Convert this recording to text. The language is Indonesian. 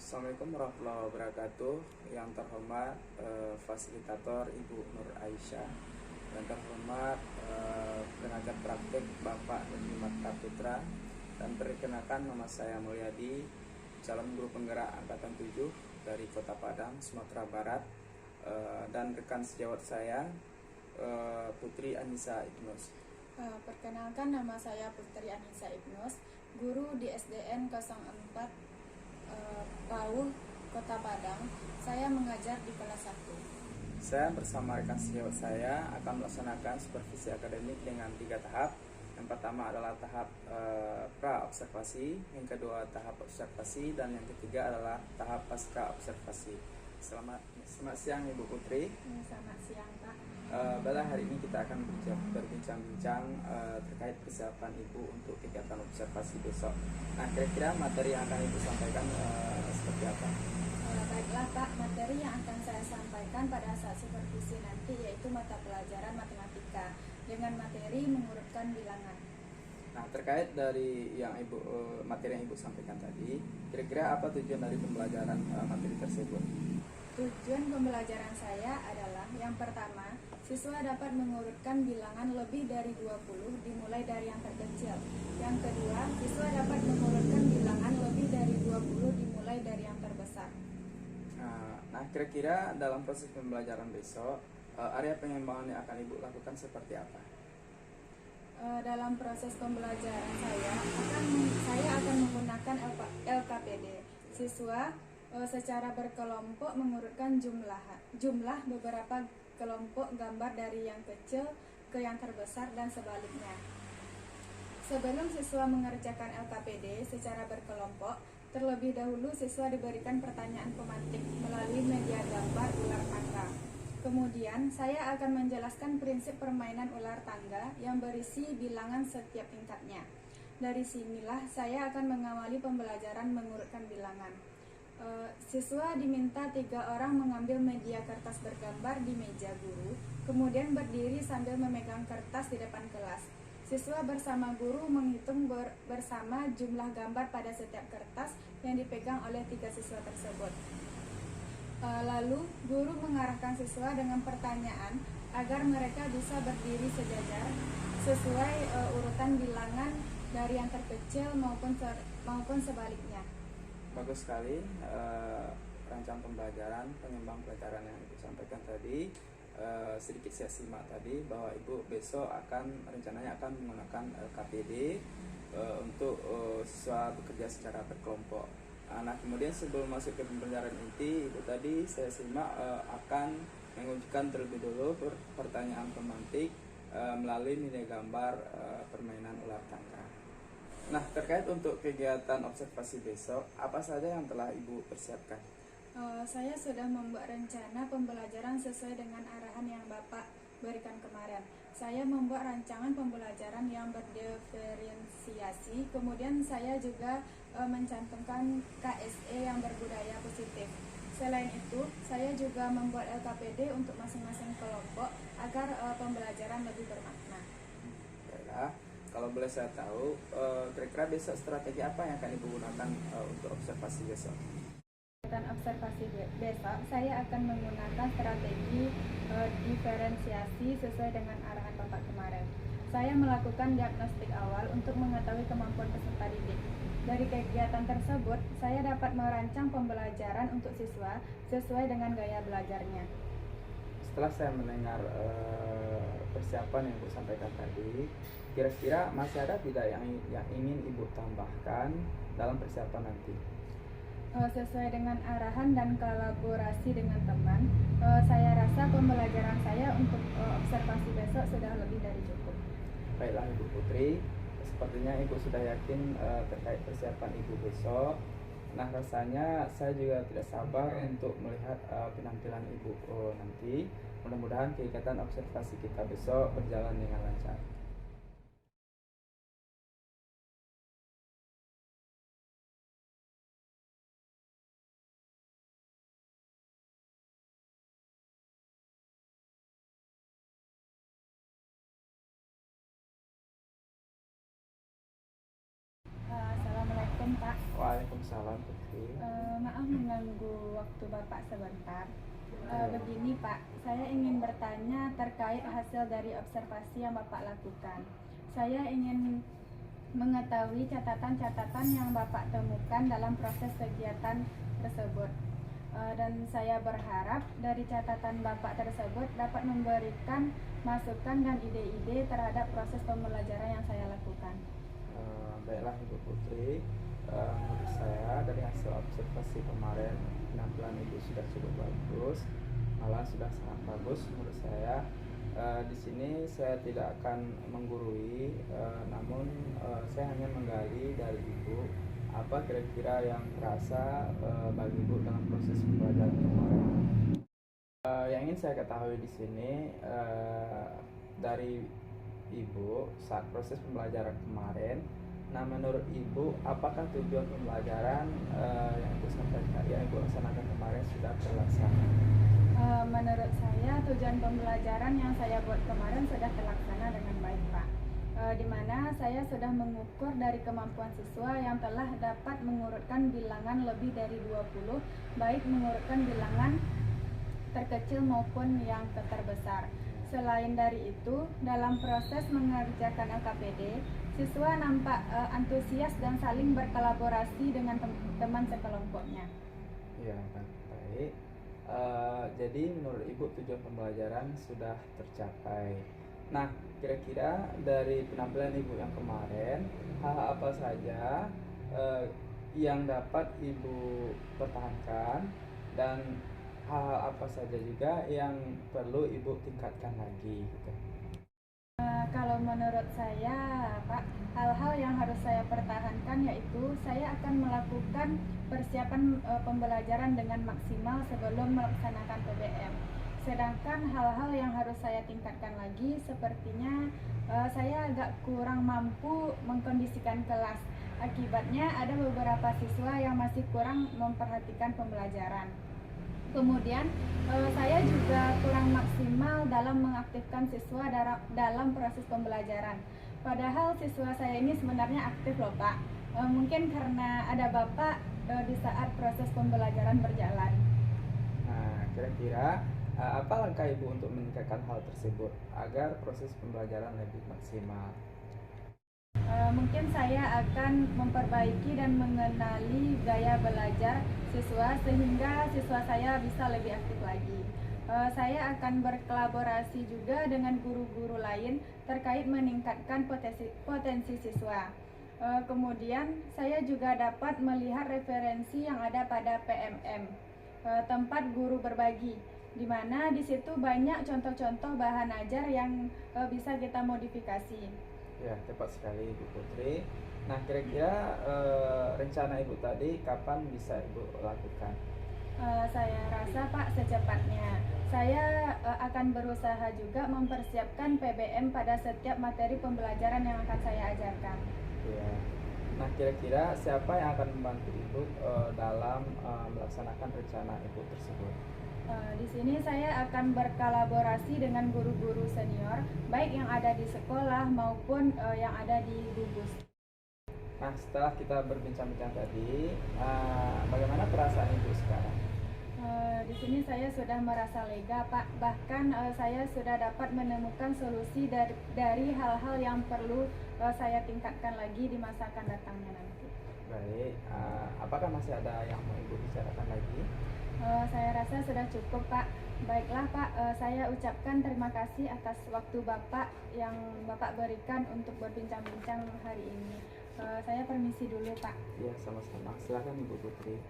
Assalamualaikum warahmatullahi wabarakatuh. Yang terhormat fasilitator Ibu Nur Aisyah, yang terhormat tenaga praktek Bapak Nurdimat Putra, dan perkenalkan nama saya Mulyadi, calon guru penggerak angkatan 7 dari Kota Padang, Sumatera Barat, dan rekan sejawat saya Putri Anissa Ibnus. Perkenalkan, nama saya Putri Anissa Ibnus, guru di SDN 04 Pauh, Kota Padang. Saya mengajar di kelas 1. Saya bersama rekan sejawat saya akan melaksanakan supervisi akademik dengan 3 tahap. Yang pertama adalah tahap pra-observasi, yang kedua tahap observasi, dan yang ketiga adalah tahap pasca observasi. Selamat siang Ibu Putri. Selamat siang Pak. Pada hari ini kita akan berbincang-bincang terkait persiapan Ibu untuk kegiatan observasi besok. Nah, kira-kira materi yang akan Ibu sampaikan seperti apa? Baiklah Pak, materi yang akan saya sampaikan pada saat supervisi nanti yaitu mata pelajaran matematika dengan materi mengurutkan bilangan. Nah, terkait dari yang materi yang Ibu sampaikan tadi, kira-kira apa tujuan dari pembelajaran materi tersebut? Tujuan pembelajaran saya adalah yang pertama, siswa dapat mengurutkan bilangan lebih dari 20 dimulai dari yang terkecil. Yang kedua, siswa dapat mengurutkan bilangan lebih dari 20 dimulai dari yang terbesar. Nah, kira-kira dalam proses pembelajaran besok, area pengembangan yang akan Ibu lakukan seperti apa? Dalam proses pembelajaran saya akan menggunakan LKPD. Siswa secara berkelompok mengurutkan jumlah beberapa kelompok gambar dari yang kecil ke yang terbesar dan sebaliknya. Sebelum siswa mengerjakan LKPD secara berkelompok, terlebih dahulu siswa diberikan pertanyaan pemantik melalui media gambar ular tangga. Kemudian saya akan menjelaskan prinsip permainan ular tangga yang berisi bilangan setiap tingkatnya. Dari sinilah saya akan mengawali pembelajaran mengurutkan bilangan. Siswa diminta 3 orang mengambil media kertas bergambar di meja guru, kemudian berdiri sambil memegang kertas di depan kelas. Siswa bersama guru menghitung bersama jumlah gambar pada setiap kertas yang dipegang oleh 3 siswa tersebut. Lalu guru mengarahkan siswa dengan pertanyaan agar mereka bisa berdiri sejajar sesuai urutan bilangan dari yang terkecil maupun sebaliknya. Bagus sekali rancang pembelajaran, pengembang pelajaran yang Ibu sampaikan tadi. Sedikit saya simak tadi bahwa Ibu besok rencananya akan menggunakan KPD untuk siswa bekerja secara berkelompok. Nah, kemudian sebelum masuk ke pembelajaran inti, Ibu tadi saya simak akan mengujikan terlebih dulu pertanyaan pemantik melalui media gambar permainan ular tangga. Nah, terkait untuk kegiatan observasi besok, apa saja yang telah Ibu persiapkan? Saya sudah membuat rencana pembelajaran sesuai dengan arahan yang Bapak berikan kemarin. Saya membuat rancangan pembelajaran yang berdiferensiasi, kemudian saya juga mencantumkan KSE yang berbudaya positif. Selain itu, saya juga membuat LKPD untuk masing-masing kelompok agar pembelajaran lebih bermakna. Baiklah. Kalau boleh saya tahu, kira-kira besok strategi apa yang akan Ibu gunakan untuk observasi besok? Dalam observasi besok, saya akan menggunakan strategi diferensiasi sesuai dengan arahan Bapak kemarin. Saya melakukan diagnostik awal untuk mengetahui kemampuan peserta didik. Dari kegiatan tersebut, saya dapat merancang pembelajaran untuk siswa sesuai dengan gaya belajarnya. Setelah saya mendengar persiapan yang Ibu sampaikan tadi, kira-kira masih ada tidak yang ingin Ibu tambahkan dalam persiapan nanti? Sesuai dengan arahan dan kolaborasi dengan teman, saya rasa pembelajaran saya untuk observasi besok sudah lebih dari cukup. Baiklah Ibu Putri, sepertinya Ibu sudah yakin terkait persiapan Ibu besok. Nah, rasanya saya juga tidak sabar untuk melihat penampilan Ibu nanti. Mudah-mudahan kegiatan observasi kita besok berjalan dengan lancar. Assalamualaikum Pak. Waalaikumsalam Putri. Maaf mengganggu waktu Bapak sebentar. Begini Pak, saya ingin bertanya terkait hasil dari observasi yang Bapak lakukan. Saya ingin mengetahui catatan-catatan yang Bapak temukan dalam proses kegiatan tersebut. Dan saya berharap dari catatan Bapak tersebut dapat memberikan masukan dan ide-ide terhadap proses pembelajaran yang saya lakukan. Baiklah Ibu Putri, menurut saya dari hasil observasi kemarin penampilan Ibu sudah cukup bagus, malah sudah sangat bagus menurut saya. Di sini saya tidak akan menggurui, namun saya hanya menggali dari Ibu apa kira-kira yang terasa bagi Ibu dalam proses pembelajaran kemarin. Yang ingin saya ketahui di sini dari Ibu saat proses pembelajaran kemarin. Nah, menurut Ibu, apakah tujuan pembelajaran yang Ibu sampaikan, yang Ibu laksanakan kemarin sudah terlaksana? Menurut saya tujuan pembelajaran yang saya buat kemarin sudah terlaksana dengan baik Pak. Di mana saya sudah mengukur dari kemampuan siswa yang telah dapat mengurutkan bilangan lebih dari 20, baik mengurutkan bilangan terkecil maupun yang terbesar. Selain dari itu, dalam proses mengerjakan LKPD, siswa nampak antusias dan saling berkolaborasi dengan teman sekelompoknya. Ya, baik. Jadi menurut Ibu tujuan pembelajaran sudah tercapai. Nah, kira-kira dari penampilan Ibu yang kemarin, hal apa saja yang dapat Ibu pertahankan dan hal apa saja juga yang perlu Ibu tingkatkan lagi gitu. Kalau menurut saya Pak, hal-hal yang harus saya pertahankan yaitu saya akan melakukan persiapan pembelajaran dengan maksimal sebelum melaksanakan PBM. Sedangkan hal-hal yang harus saya tingkatkan lagi sepertinya saya agak kurang mampu mengkondisikan kelas. Akibatnya ada beberapa siswa yang masih kurang memperhatikan pembelajaran. Kemudian saya juga kurang maksimal dalam mengaktifkan siswa dalam proses pembelajaran. Padahal siswa saya ini sebenarnya aktif loh Pak. Mungkin karena ada Bapak di saat proses pembelajaran berjalan. Nah, kira-kira apa langkah Ibu untuk meningkatkan hal tersebut agar proses pembelajaran lebih maksimal? Mungkin saya akan memperbaiki dan mengenali gaya belajar siswa sehingga siswa saya bisa lebih aktif lagi. Saya akan berkolaborasi juga dengan guru-guru lain terkait meningkatkan potensi siswa. Kemudian saya juga dapat melihat referensi yang ada pada PMM, tempat guru berbagi, di mana di situ banyak contoh-contoh bahan ajar yang bisa kita modifikasi. Ya, tepat sekali Ibu Putri. Nah, kira-kira rencana Ibu tadi kapan bisa Ibu lakukan? Saya rasa Pak secepatnya. Saya akan berusaha juga mempersiapkan PBM pada setiap materi pembelajaran yang akan saya ajarkan. Ya. Nah, kira-kira siapa yang akan membantu Ibu dalam melaksanakan rencana Ibu tersebut? Di sini saya akan berkolaborasi dengan guru-guru senior, baik yang ada di sekolah maupun yang ada di gugus. Nah, setelah kita berbincang-bincang tadi, bagaimana perasaan Ibu sekarang? Di sini saya sudah merasa lega, Pak. Bahkan saya sudah dapat menemukan solusi dari hal-hal yang perlu saya tingkatkan lagi di masa akan datangnya nanti. Baik, apakah masih ada yang mau Ibu bicarakan lagi? Saya rasa sudah cukup Pak. Baiklah Pak, saya ucapkan terima kasih atas waktu Bapak yang Bapak berikan untuk berbincang-bincang hari ini. Saya permisi dulu Pak. Ya, sama-sama. Silakan Ibu Putri.